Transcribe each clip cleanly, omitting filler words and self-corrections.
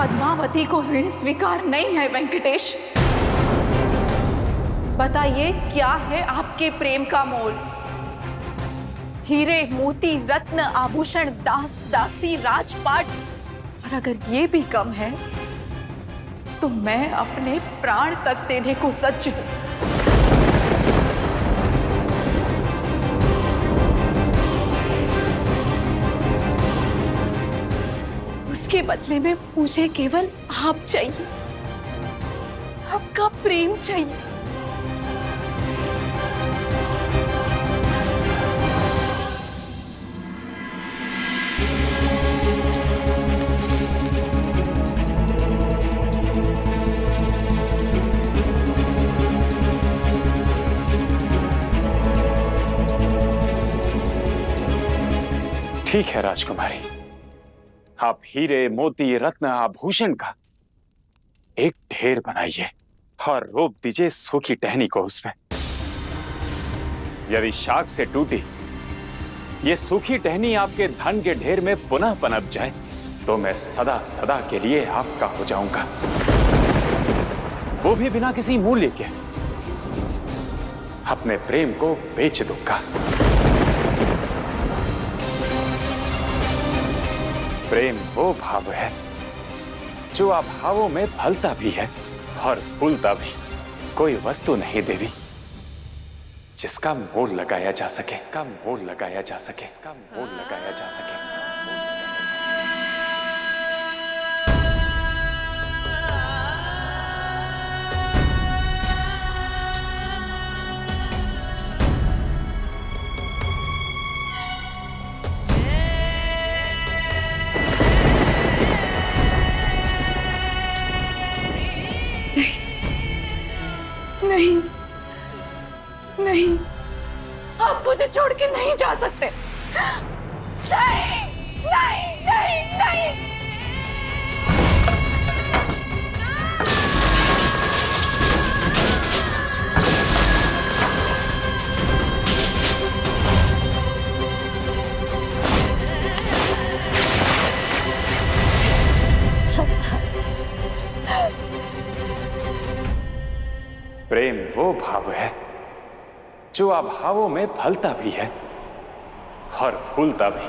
पद्मावती को ऋण स्वीकार नहीं है वेंकटेश। बताइए क्या है आपके प्रेम का मोल? हीरे मोती रत्न आभूषण दास दासी राजपाट, और अगर ये भी कम है तो मैं अपने प्राण तक देने को सज्ज हूं। उसके बदले में मुझे केवल आप चाहिए, आपका प्रेम चाहिए। ठीक है राजकुमारी, आप हीरे मोती रत्न आभूषण का एक ढेर बनाइए और रोप दीजिए सूखी टहनी को उसमें। यदि शाख से टूटी ये सूखी टहनी आपके धन के ढेर में पुनः पनप जाए तो मैं सदा सदा के लिए आपका हो जाऊंगा, वो भी बिना किसी मूल्य के। अपने प्रेम को बेच दूंगा। प्रेम वो भाव है जो अभावों में फलता भी है और फूलता भी। कोई वस्तु नहीं देवी जिसका मोल लगाया जा सके, इसका मोल लगाया जा सके, इसका मोल लगाया जा सके, इसका मोल लगाया जा सके। नहीं नहीं, आप मुझे छोड़ के नहीं जा सकते। नहीं नहीं नहीं नहीं। प्रेम वो भाव है जो अभावों में फलता भी है और फूलता भी।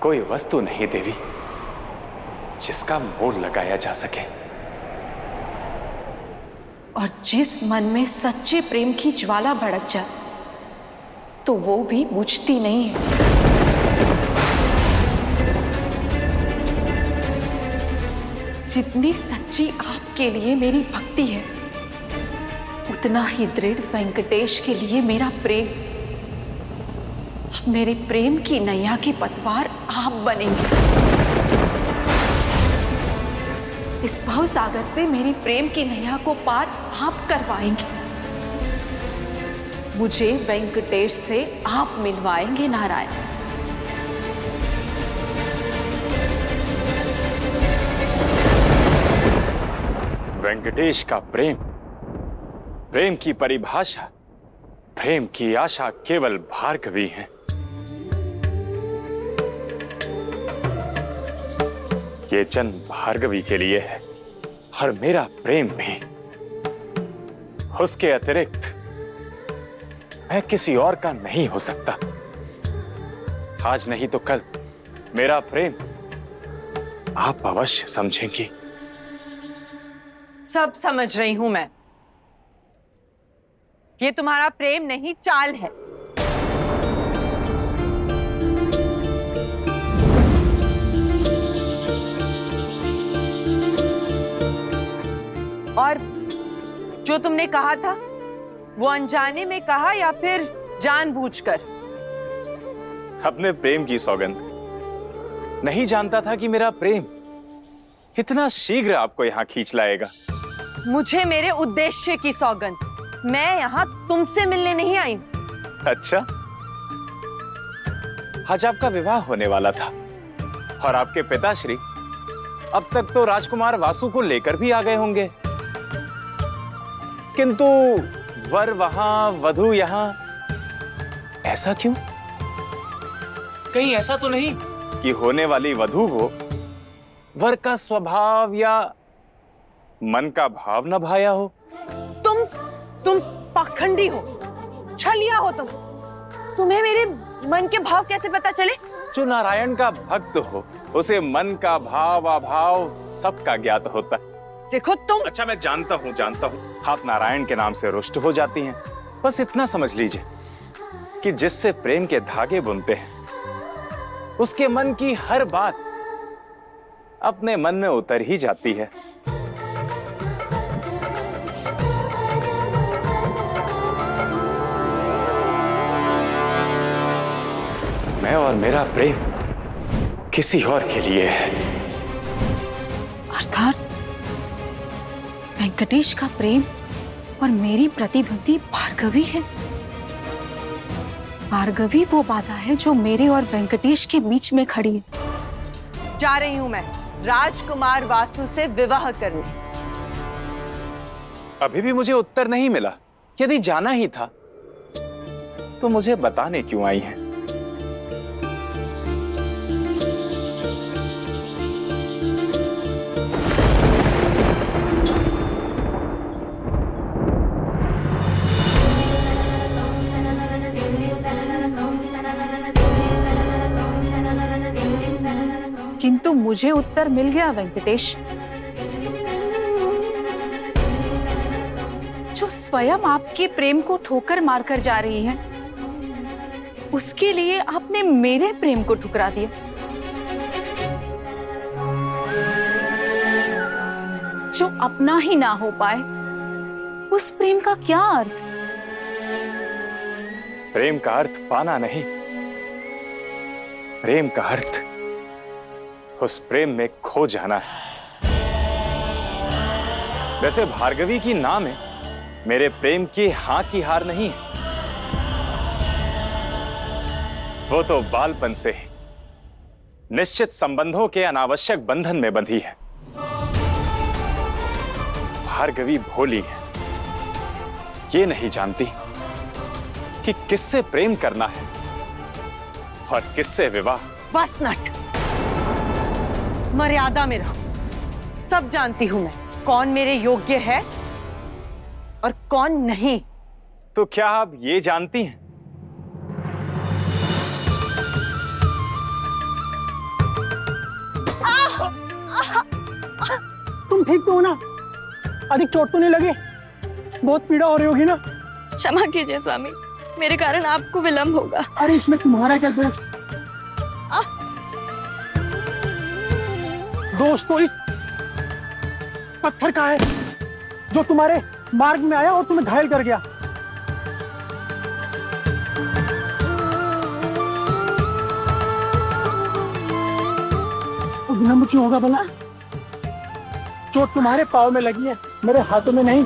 कोई वस्तु नहीं देवी जिसका मोल लगाया जा सके। और जिस मन में सच्चे प्रेम की ज्वाला भड़क जाए तो वो भी बुझती नहीं है। जितनी सच्ची आपके लिए मेरी भक्ति है उतना ही दृढ़ वेंकटेश के लिए मेरा प्रेम। मेरे प्रेम की नैया के पतवार आप बनेंगे। इस भव सागर से मेरी प्रेम की नैया को पार आप करवाएंगे। मुझे वेंकटेश से आप मिलवाएंगे नारायण। वेंकटेश का प्रेम, प्रेम की परिभाषा, प्रेम की आशा केवल भार्गवी है। ये जन्म भार्गवी के लिए है और मेरा प्रेम भी। उसके अतिरिक्त मैं किसी और का नहीं हो सकता। आज नहीं तो कल मेरा प्रेम आप अवश्य समझेंगी। सब समझ रही हूं मैं। ये तुम्हारा प्रेम नहीं, चाल है। और जो तुमने कहा था वो अनजाने में कहा या फिर जानबूझकर? अपने प्रेम की सौगंध। नहीं जानता था कि मेरा प्रेम इतना शीघ्र आपको यहां खींच लाएगा। मुझे मेरे उद्देश्य की सौगंध। मैं यहाँ तुमसे मिलने नहीं आई। अच्छा, आज आपका विवाह होने वाला था और आपके पिताश्री अब तक तो राजकुमार वासु को लेकर भी आ गए होंगे, किंतु वर वहां वधू यहां। ऐसा क्यों? कहीं ऐसा तो नहीं कि होने वाली वधू को वर का स्वभाव या मन का भाव न भाया हो? तुम पाखंडी हो, छलिया हो तुम। तुम्हें मेरे मन के भाव कैसे पता चले? जो नारायण का भक्त हो उसे मन का भाव अभाव सबका ज्ञात होता है। देखो तुम। अच्छा, मैं जानता हूँ आप नारायण के नाम से रुष्ट हो जाती हैं। बस इतना समझ लीजिए कि जिससे प्रेम के धागे बुनते हैं उसके मन की हर बात अपने मन में उतर ही जाती है। मैं और मेरा प्रेम किसी और के लिए है। अर्थात वेंकटेश का प्रेम और मेरी प्रतिद्वंदी भार्गवी है। भार्गवी वो बाधा है जो मेरे और वेंकटेश के बीच में खड़ी है। जा रही हूं मैं राजकुमार वासु से विवाह करने। अभी भी मुझे उत्तर नहीं मिला। यदि जाना ही था तो मुझे बताने क्यों आई हैं? किंतु मुझे उत्तर मिल गया वेंकटेश। जो स्वयं आपके प्रेम को ठोकर मारकर जा रही है, उसके लिए आपने मेरे प्रेम को ठुकरा दिया। जो अपना ही ना हो पाए, उस प्रेम का क्या अर्थ? प्रेम का अर्थ पाना नहीं, प्रेम का अर्थ उस प्रेम में खो जाना है। वैसे भार्गवी की ना में मेरे प्रेम की हां की हार नहीं है। वो तो बालपन से ही निश्चित संबंधों के अनावश्यक बंधन में बंधी है। भार्गवी भोली है, ये नहीं जानती कि किससे प्रेम करना है और किससे विवाह। बस नट, मर्यादा में रहो। सब जानती हूं मैं कौन मेरे योग्य है और कौन नहीं। तो क्या आप ये जानती हैं तुम ठीक तो हो ना? अधिक चोट तो नहीं लगे? बहुत पीड़ा हो रही होगी ना? क्षमा कीजिए स्वामी, मेरे कारण आपको विलंब होगा। अरे इसमें तुम्हारा क्या दोष? दोष तो इस पत्थर का है जो तुम्हारे मार्ग में आया और तुम्हें घायल कर गया। तो विलंब क्यों होगा भला? चोट तुम्हारे पाँव में लगी है, मेरे हाथों में नहीं।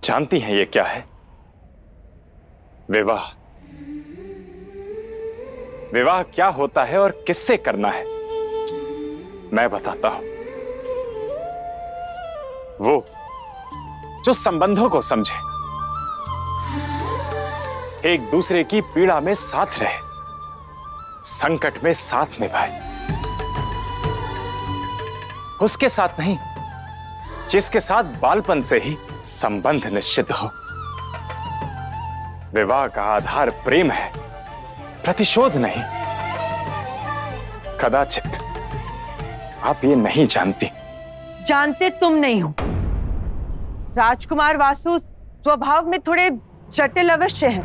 जानती हैं ये क्या है? विवाह। विवाह क्या होता है और किससे करना है मैं बताता हूं। वो जो संबंधों को समझे, एक दूसरे की पीड़ा में साथ रहे, संकट में साथ निभाए, उसके साथ नहीं जिसके साथ बालपन से ही संबंध निश्चित हो। विवाह का आधार प्रेम है, प्रतिशोध नहीं। कदाचित आप ये नहीं जानती। जानते तुम नहीं हो। राजकुमार वासु स्वभाव में थोड़े जटिल अवश्य हैं,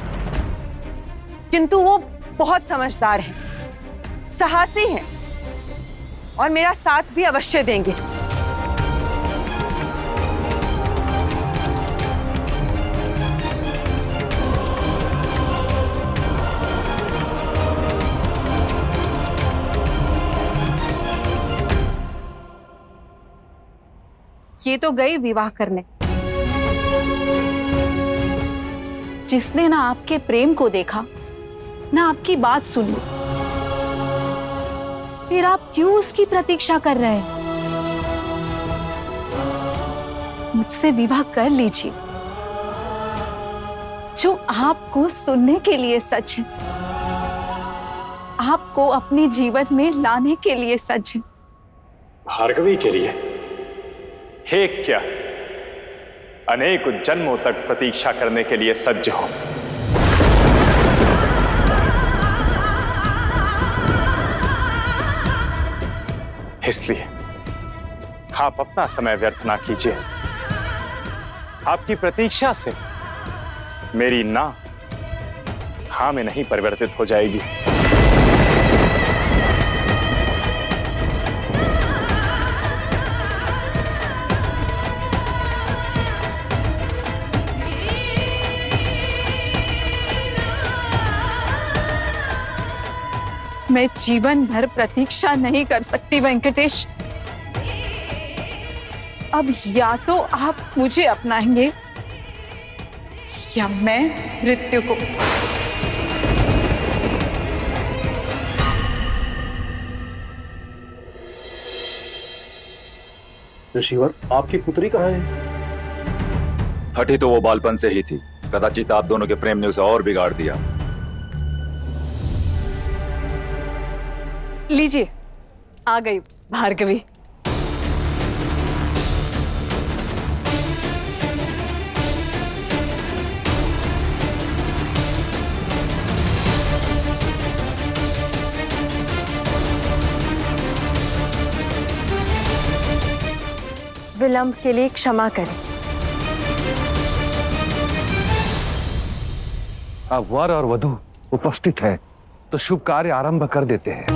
किंतु वो बहुत समझदार हैं, साहसी हैं और मेरा साथ भी अवश्य देंगे। ये तो गई विवाह करने। जिसने ना आपके प्रेम को देखा, ना आपकी बात सुनी, फिर आप क्यों उसकी प्रतीक्षा कर रहे हैं? मुझसे विवाह कर लीजिए। जो आपको सुनने के लिए सच है, आपको अपने जीवन में लाने के लिए सच है। भार्गवी के लिए एक क्या, अनेक जन्मों तक प्रतीक्षा करने के लिए सज्ज हो। इसलिए आप अपना समय व्यर्थ ना कीजिए। आपकी प्रतीक्षा से मेरी ना हाँ में नहीं परिवर्तित हो जाएगी। मैं जीवन भर प्रतीक्षा नहीं कर सकती वेंकटेश। अब या तो आप मुझे अपनाएंगे या मैं मृत्यु को। ऋषिवर, आपकी पुत्री कहाँ है? हटी तो वो बालपन से ही थी। कदाचित आप दोनों के प्रेम ने उसे और बिगाड़ दिया। लीजिए, आ गई भार्गवी। विलंब के लिए क्षमा करें। अब वर और वधू उपस्थित है तो शुभ कार्य आरंभ कर देते हैं।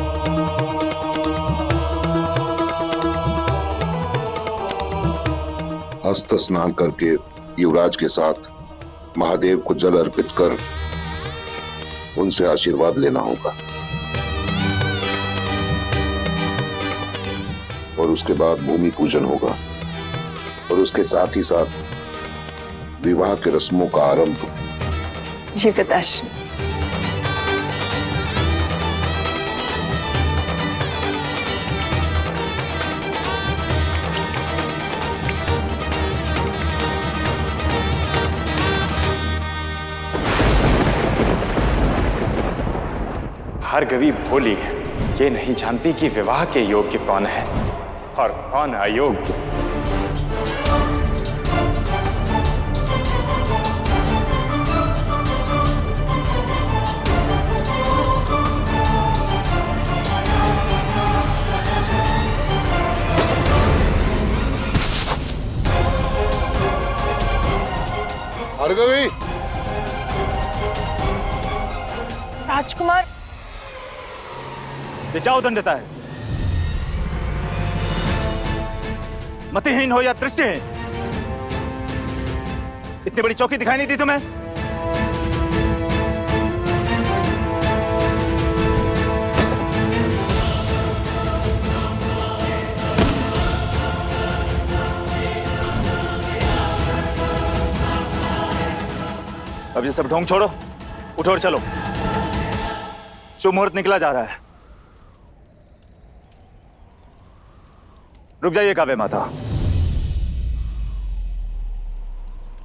हस्त स्नान करके युवराज के साथ महादेव को जल अर्पित कर उनसे आशीर्वाद लेना होगा और उसके बाद भूमि पूजन होगा और उसके साथ ही साथ विवाह के रस्मों का आरंभ। जी पिताश्री। भार्गवी भोली है, ये नहीं जानती कि विवाह के योग्य कौन है और कौन अयोग्य। भार्गवी, राजकुमार, ये क्या उदंड देता है? मतिहीन हो या दृष्टिहीन? इतनी बड़ी चौकी दिखाई नहीं दी तुम्हें? अब ये सब ढोंग छोड़ो, उठो और चलो। शुभ मुहूर्त निकला जा रहा है। रुक जाइए काव्य माता,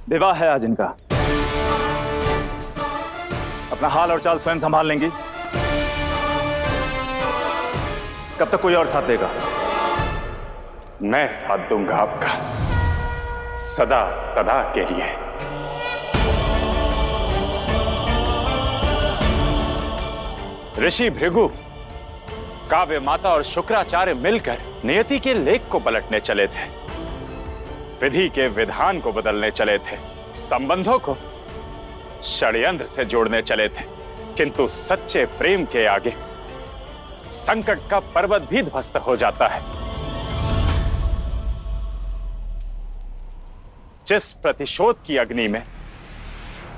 विवाह है आज इनका। अपना हाल और चाल स्वयं संभाल लेंगी। कब तक कोई और साथ देगा? मैं साथ दूंगा आपका, सदा सदा के लिए। ऋषि भृगु, काव्य माता और शुक्राचार्य मिलकर नियति के लेख को पलटने चले थे, विधि के विधान को बदलने चले थे, संबंधों को षड्यंत्र से जोड़ने चले थे, किंतु सच्चे प्रेम के आगे संकट का पर्वत भी ध्वस्त हो जाता है। जिस प्रतिशोध की अग्नि में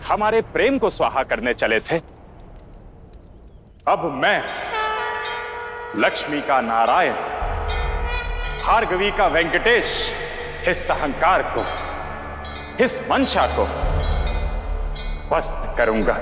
हमारे प्रेम को स्वाहा करने चले थे, अब मैं लक्ष्मी का नारायण, भार्गवी का वेंकटेश, इस अहंकार को, इस मंशा को पस्त करूंगा।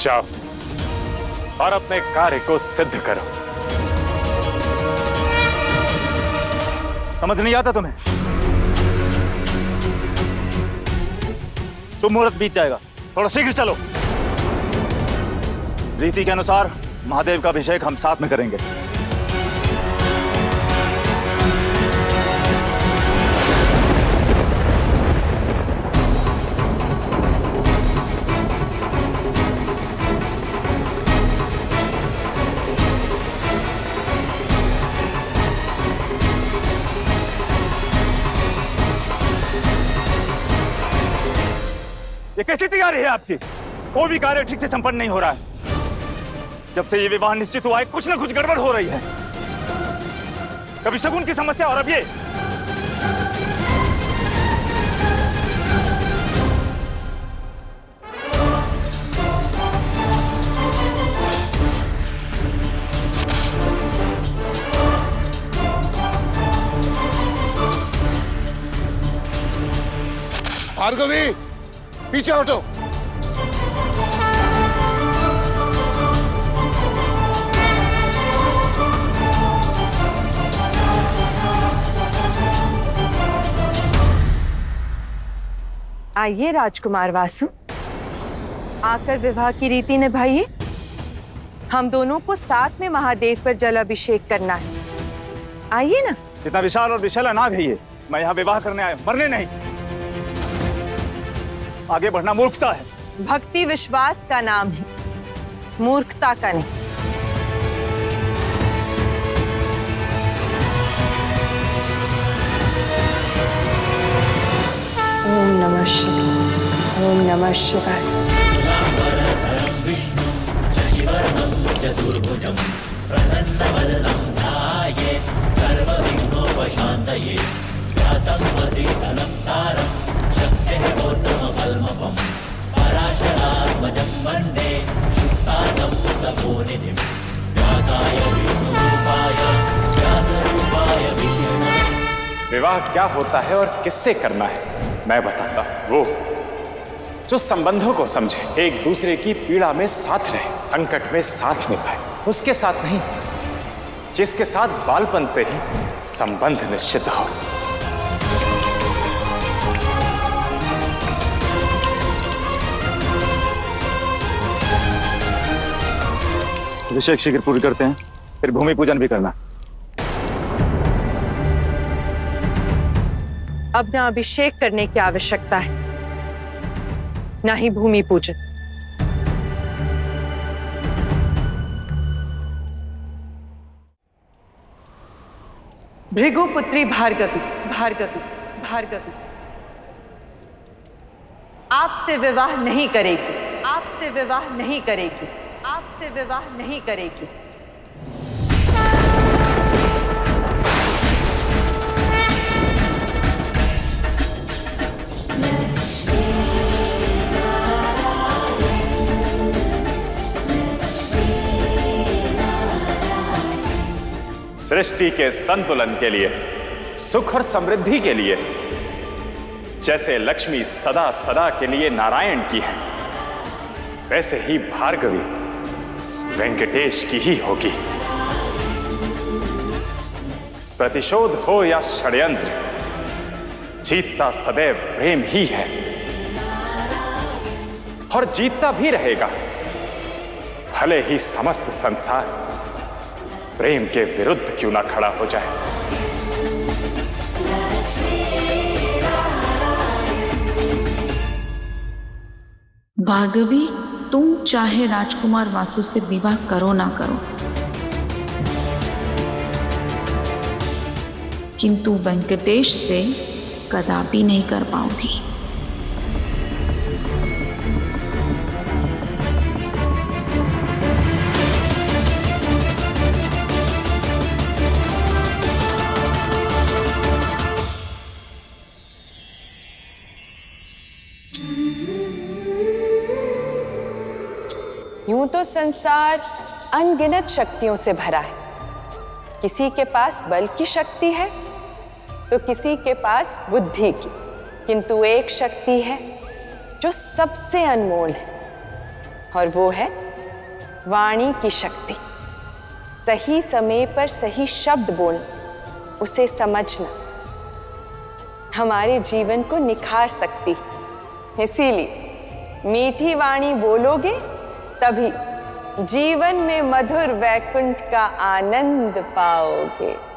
जाओ और अपने कार्य को सिद्ध करो। समझ नहीं आता तुम्हें? शुभ मुहूर्त बीत जाएगा, थोड़ा शीघ्र चलो। रीति के अनुसार महादेव का अभिषेक हम साथ में करेंगे। ये कैसी तैयारी है आपकी? कोई भी कार्य ठीक से संपन्न नहीं हो रहा है। जब से ये विवाह निश्चित हुआ है, कुछ ना कुछ गड़बड़ हो रही है। कभी शगुन की समस्या और अब ये। भार्गवी, पीछे हटो। आइए राजकुमार वासु, आकर विवाह की रीति निभाइए। हम दोनों को साथ में महादेव पर जल अभिषेक करना है। आइए ना। इतना विशाल और विशाला नाग है ये। मैं यहाँ विवाह करने आया, मरने नहीं। आगे बढ़ना मूर्खता है। भक्ति विश्वास का नाम है, मूर्खता का नहीं। ओम नमः शिवाय, ओम नमः शिवाय। विवाह क्या होता है और किससे करना है मैं बताता हूं। वो जो संबंधों को समझे, एक दूसरे की पीड़ा में साथ रहे, संकट में साथ निभाए, उसके साथ नहीं, जिसके साथ बालपन से ही संबंध निश्चित हो। अभिषेक शीघ्र पूरी करते हैं, फिर भूमि पूजन भी करना। अब न अभिषेक करने की आवश्यकता है, न ही भूमि पूजन। भृगुपुत्री भार्गवी, भार्गवी, भार्गवी आपसे विवाह नहीं करेगी, आपसे विवाह नहीं करेगी, आपसे विवाह नहीं करेगी। सृष्टि के संतुलन के लिए, सुख और समृद्धि के लिए, जैसे लक्ष्मी सदा सदा के लिए नारायण की है, वैसे ही भार्गवी वेंकटेश की ही होगी। प्रतिशोध हो या षड्यंत्र, जीतता सदैव प्रेम ही है और जीतता भी रहेगा, भले ही समस्त संसार प्रेम के विरुद्ध क्यों ना खड़ा हो जाए। भार्गवी, तुम चाहे राजकुमार वासु से विवाह करो ना करो, किंतु वेंकटेश से कदापि नहीं कर पाओगी। यूं तो संसार अनगिनत शक्तियों से भरा है। किसी के पास बल की शक्ति है तो किसी के पास बुद्धि की, किंतु एक शक्ति है जो सबसे अनमोल है, और वो है वाणी की शक्ति। सही समय पर सही शब्द बोलना, उसे समझना हमारे जीवन को निखार सकती है। इसीलिए मीठी वाणी बोलोगे तभी जीवन में मधुर वैकुंठ का आनंद पाओगे।